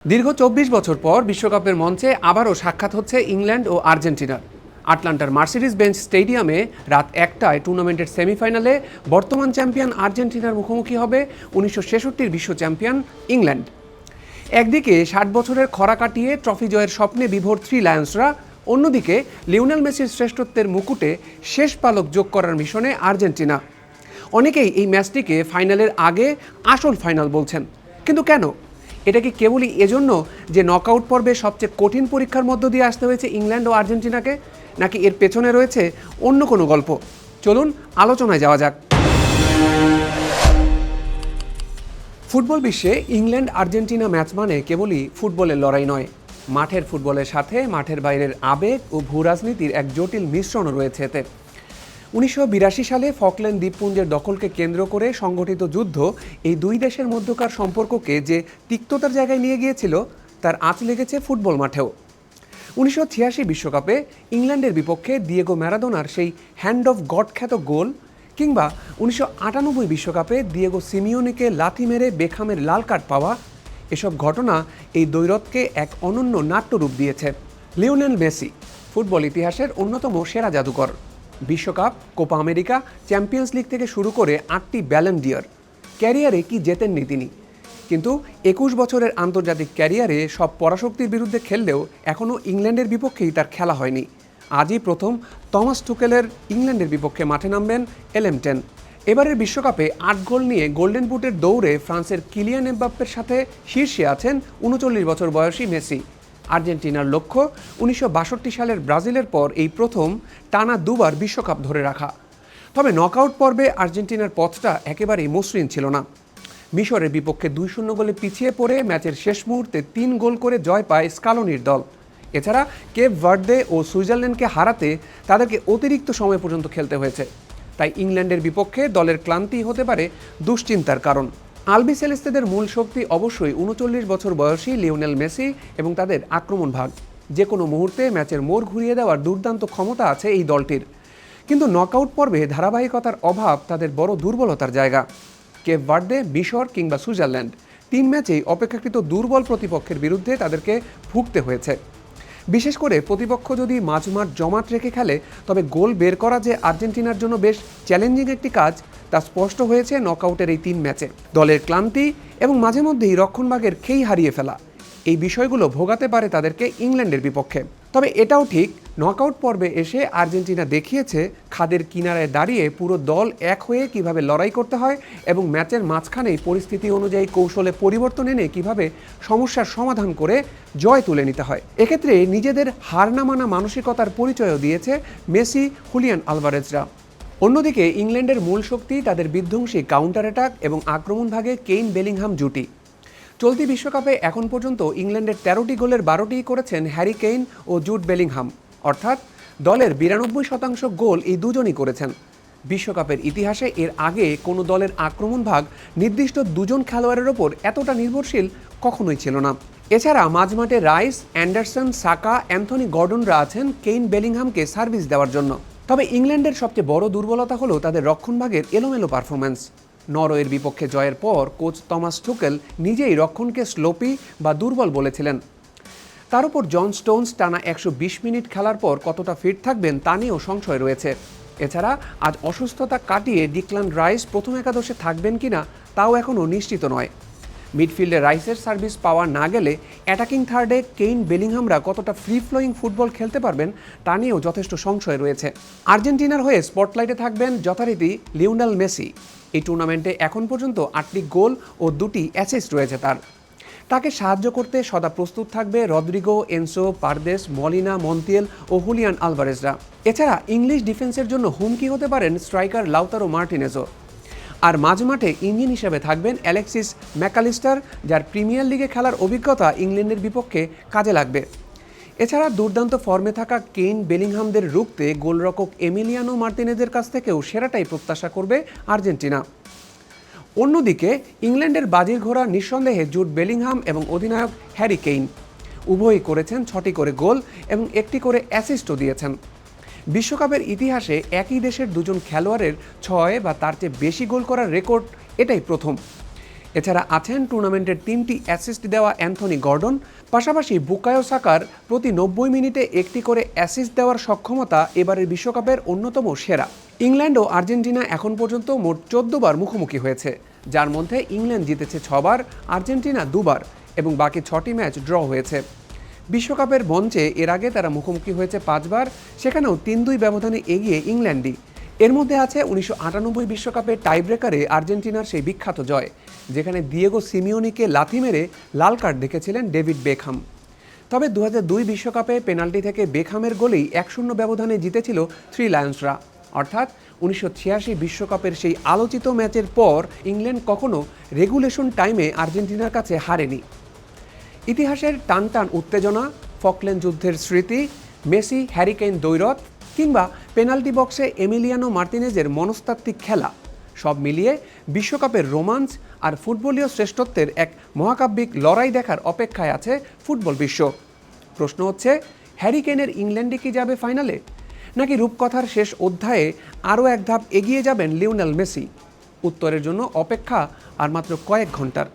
দীর্ঘ ২৪ বছর পর বিশ্বকাপের মঞ্চে আবারও সাক্ষাৎ হচ্ছে ইংল্যান্ড ও আর্জেন্টিনার। আটলান্টার মার্সিডিজ বেঞ্চ স্টেডিয়ামে রাত ১টায় টুর্নামেন্টের সেমিফাইনালে বর্তমান চ্যাম্পিয়ন আর্জেন্টিনার মুখোমুখি হবে ১৯৬৬-র বিশ্ব চ্যাম্পিয়ন ইংল্যান্ড। একদিকে ৬০ বছরের খরা কাটিয়ে ট্রফি জয়ের স্বপ্নে বিভোর থ্রি লায়ন্সরা, অন্যদিকে লিওনেল মেসির শ্রেষ্ঠত্বের মুকুটে শেষ পালক যোগ করার মিশনে আর্জেন্টিনা। অনেকেই এই ম্যাচটিকে ফাইনালের আগে আসল ফাইনাল বলছেন, কিন্তু কেন? এটা কি কেবলই এজন্য যে নকআউট পর্বে সবচেয়ে কঠিন পরীক্ষার মধ্য দিয়ে আসতে হয়েছে ইংল্যান্ড ও আর্জেন্টিনাকে, নাকি এর পেছনে রয়েছে অন্য কোনো গল্প? চলুন আলোচনায় যাওয়া যাক। ফুটবল বিশ্বে ইংল্যান্ড আর্জেন্টিনা ম্যাচ মানে কেবলই ফুটবলের লড়াই নয়, মাঠের ফুটবলের সাথে মাঠের বাইরের আবেগ ও ভূ রাজনীতির এক জটিল মিশ্রণও রয়েছে এতে। ১৯৮২ সালে ফকল্যান্ড দ্বীপপুঞ্জের দখলকে কেন্দ্র করে সংগঠিত যুদ্ধ এই দুই দেশের মধ্যকার সম্পর্ককে যে তিক্ততার জায়গায় নিয়ে গিয়েছিল, তার আঁচ লেগেছে ফুটবল মাঠেও। ১৯৮৬ বিশ্বকাপে ইংল্যান্ডের বিপক্ষে দিয়েগো ম্যারাডোনার সেই হ্যান্ড অফ গড খ্যাত গোল, কিংবা ১৯৯৮ বিশ্বকাপে দিয়েগো সিমিওনিকে লাথি মেরে বেখামের লাল কার্ড পাওয়া, এসব ঘটনা এই দ্বৈরথকে এক অনন্য নাট্যরূপ দিয়েছে। লিওনেল মেসি ফুটবল ইতিহাসের অন্যতম সেরা জাদুকর। বিশ্বকাপ, কোপা আমেরিকা, চ্যাম্পিয়ন্স লিগ থেকে শুরু করে ৮টি ব্যালন ডি'র ক্যারিয়ারে কি জেতেননি তিনি। কিন্তু ২১ বছরের আন্তর্জাতিক ক্যারিয়ারে সব পরাশক্তির বিরুদ্ধে খেললেও এখনও ইংল্যান্ডের বিপক্ষেই তার খেলা হয়নি। আজই প্রথম থমাস টুকেলের ইংল্যান্ডের বিপক্ষে মাঠে নামবেন এলএম10। এবারের বিশ্বকাপে ৮ গোল নিয়ে গোল্ডেন বুটের দৌড়ে ফ্রান্সের কিলিয়ান এমবাপ্পের সাথে শীর্ষে আছেন ৩৯ বছর বয়সী মেসি। আর্জেন্টিনার লক্ষ্য ১৯৬২ সালের ব্রাজিলের পর এই প্রথম টানা দুবার বিশ্বকাপ ধরে রাখা। তবে নকআউট পর্বে আর্জেন্টিনার পথটা একেবারেই মসৃণ ছিল না। মিশরের বিপক্ষে ২-০ গোলে পিছিয়ে পড়ে ম্যাচের শেষ মুহূর্তে ৩ গোল করে জয় পায় স্কালোনির দল। এছাড়া কেপ ভার্দে ও সুইজারল্যান্ডকে হারাতে তাদেরকে অতিরিক্ত সময় পর্যন্ত খেলতে হয়েছে। তাই ইংল্যান্ডের বিপক্ষে দলের ক্লান্তি হতে পারে দুশ্চিন্তার কারণ। আলবি সেলেস্তেদের মূল শক্তি অবশ্যই ৩৯ বছর বয়সী লিওনেল মেসি এবং তাদের আক্রমণ ভাগ। যে কোনো মুহূর্তে ম্যাচের মোড় ঘুরিয়ে দেওয়ার দুর্দান্ত ক্ষমতা আছে এই দলটির। কিন্তু নকআউট পর্বে ধারাবাহিকতার অভাব তাদের বড় দুর্বলতার জায়গা। কেপ ভার্দে, মিশর কিংবা সুইজারল্যান্ড ৩ ম্যাচেই অপেক্ষাকৃত দুর্বল প্রতিপক্ষের বিরুদ্ধে তাদেরকে ভুগতে হয়েছে। বিশেষ করে প্রতিপক্ষ যদি মাঝমাঠ জমাট রেখে খেলে, তবে গোল বের করা যে আর্জেন্টিনার জন্য বেশ চ্যালেঞ্জিং একটি কাজ, তা স্পষ্ট হয়েছে নকআউটের এই ৩ ম্যাচে। দলের ক্লান্তি এবং মাঝে মধ্যেই রক্ষণভাগের খেই হারিয়ে ফেলা, এই বিষয়গুলো ভোগাতে পারে তাদেরকে ইংল্যান্ডের বিপক্ষে। তবে এটাও ঠিক, নকআউট পর্বে এসে আর্জেন্টিনা দেখিয়েছে খাদের কিনারায় দাঁড়িয়ে পুরো দল এক হয়ে কিভাবে লড়াই করতে হয় এবং ম্যাচের মাঝখানেই পরিস্থিতি অনুযায়ী কৌশলে পরিবর্তন এনে কিভাবে সমস্যার সমাধান করে জয় তুলে নিতে হয়। এক্ষেত্রে নিজেদের হার না মানা মানসিকতার পরিচয়ও দিয়েছে মেসি, হুলিয়ান আলভারেজরা। অন্যদিকে ইংল্যান্ডের মূল শক্তি তাদের বিধ্বংসী কাউন্টার অ্যাটাক এবং আক্রমণ ভাগে কেইন বেলিংহাম জুটি। চলতি বিশ্বকাপে এখন পর্যন্ত ইংল্যান্ডের ১৩টি গোলের ১২টিই করেছেন হ্যারি কেইন ও জুড বেলিংহাম, অর্থাৎ দলের ৯২% গোল এই দুজনই করেছেন। বিশ্বকাপের ইতিহাসে এর আগে কোনো দলের আক্রমণ ভাগ নির্দিষ্ট দুজন খেলোয়াড়ের ওপর এতটা নির্ভরশীল কখনোই ছিল না। এছাড়া মাঝমাঠে রাইস, অ্যান্ডারসন, সাকা, অ্যান্থনি গর্ডনরা আছেন কেইন বেলিংহামকে সার্ভিস দেওয়ার জন্য। তবে ইংল্যান্ডের সবচেয়ে বড় দুর্বলতা হলো তাদের রক্ষণভাগের এলোমেলো পারফরম্যান্স। নরওয়ের বিপক্ষে জয়ের পর কোচ থমাস টুকেল নিজেই রক্ষণকে স্লোপি বা দুর্বল বলেছিলেন। তার উপর জন স্টোনস টানা ১২০ মিনিট খেলার পর কতটা ফিট থাকবেন তা নিয়েও সংশয় রয়েছে। এছাড়া আজ অসুস্থতা কাটিয়ে ডিক্লান রাইস প্রথম একাদশে থাকবেন কিনা তাও এখনও নিশ্চিত নয়। মিডফিল্ডে রাইসের সার্ভিস পাওয়া না গেলে অ্যাটাকিং থার্ডে কেইন বেলিংহামরা কতটা ফ্রি ফ্লোয়িং ফুটবল খেলতে পারবেন তা নিয়েও যথেষ্ট সংশয় রয়েছে। আর্জেন্টিনার হয়ে স্পটলাইটে থাকবেন যথারীতি লিওনেল মেসি। এই টুর্নামেন্টে এখন পর্যন্ত ৮টি গোল ও 2টি অ্যাসিস্ট রয়েছে তাকে সাহায্য করতে সদা প্রস্তুত থাকবে রদ্রিগো, এনসো, পারদেস, মলিনা, মন্তিয়েল ও হুলিয়ান আলভারেজরা। এছাড়া ইংলিশ ডিফেন্সের জন্য হুমকি হতে পারেন স্ট্রাইকার লাউতারো মার্টিনেজও। আর মাঝমাঠে ইঞ্জিন হিসেবে থাকবেন অ্যালেক্সিস ম্যাকালিস্টার, যার প্রিমিয়ার লিগে খেলার অভিজ্ঞতা ইংল্যান্ডের বিপক্ষে কাজে লাগবে। এছাড়া দুর্দান্ত ফর্মে থাকা কেইন বেলিংহামদের রুখতে গোলরক্ষক এমিলিয়ানো মার্তিনেজের কাছ থেকেও সেরাটাই প্রত্যাশা করবে আর্জেন্টিনা। অন্যদিকে ইংল্যান্ডের বাজির ঘোড়া নিঃসন্দেহে জুড বেলিংহাম এবং অধিনায়ক হ্যারি কেইন। উভয়ই করেছেন ৬টি করে গোল এবং ১টি করে অ্যাসিস্টও দিয়েছেন। বিশ্বকাপের ইতিহাসে একই দেশের দুজন খেলোয়াড়ের ৬ বা তার চেয়ে বেশি গোল করার রেকর্ড এটাই প্রথম। এছাড়া আছেন টুর্নামেন্টের 3টি অ্যাসিস্ট দেওয়া অ্যান্থনি গর্ডন, পাশাপাশি বুকায়ো সাকার প্রতি 90 মিনিটে একটি করে অ্যাসিস্ট দেওয়ার সক্ষমতা এবারের বিশ্বকাপের অন্যতম সেরা। ইংল্যান্ড ও আর্জেন্টিনা এখন পর্যন্ত মোট 14 বার মুখোমুখি হয়েছে, যার মধ্যে ইংল্যান্ড জিতেছে 6 বার, আর্জেন্টিনা 2 বার এবং বাকি 6টি ম্যাচ ড্র হয়েছে। বিশ্বকাপের মঞ্চে এর আগে তারা মুখোমুখি হয়েছে 5 বার, সেখানেও 3-2 ব্যবধানে এগিয়ে ইংল্যান্ডই। এর মধ্যে আছে 1998 বিশ্বকাপের টাইব্রেকারে আর্জেন্টিনার সেই বিখ্যাত জয়, যেখানে দিয়েগো সিমিওনিকে লাথি মেরে লাল কার্ড দেখেছিলেন ডেভিড বেকহাম। তবে 2002 বিশ্বকাপে পেনাল্টি থেকে বেকহামের গোলেই 1-0 ব্যবধানে জিতেছিল থ্রি লায়ন্সরা। অর্থাৎ 1986 বিশ্বকাপের সেই আলোচিত ম্যাচের পর ইংল্যান্ড কখনো রেগুলেশন টাইমে আর্জেন্টিনার কাছে হারেনি। ইতিহাসের টানটান উত্তেজনা, ফকল্যান্ড যুদ্ধের স্মৃতি, মেসি হ্যারিকেইন দ্বৈরথ কিংবা পেনাল্টি বক্সে এমিলিয়ানো মার্তিনেজের মনস্তাত্ত্বিক খেলা, সব মিলিয়ে বিশ্বকাপের রোমাঞ্চ আর ফুটবলীয় শ্রেষ্ঠত্বের এক মহাকাব্যিক লড়াই দেখার অপেক্ষায় আছে ফুটবল বিশ্ব। প্রশ্ন হচ্ছে, হ্যারিকেইনের ইংল্যান্ডে কি যাবে ফাইনালে, নাকি রূপকথার শেষ অধ্যায়ে আরও এক ধাপ এগিয়ে যাবেন লিওনেল মেসি? উত্তরের জন্য অপেক্ষা আর মাত্র কয়েক ঘন্টার।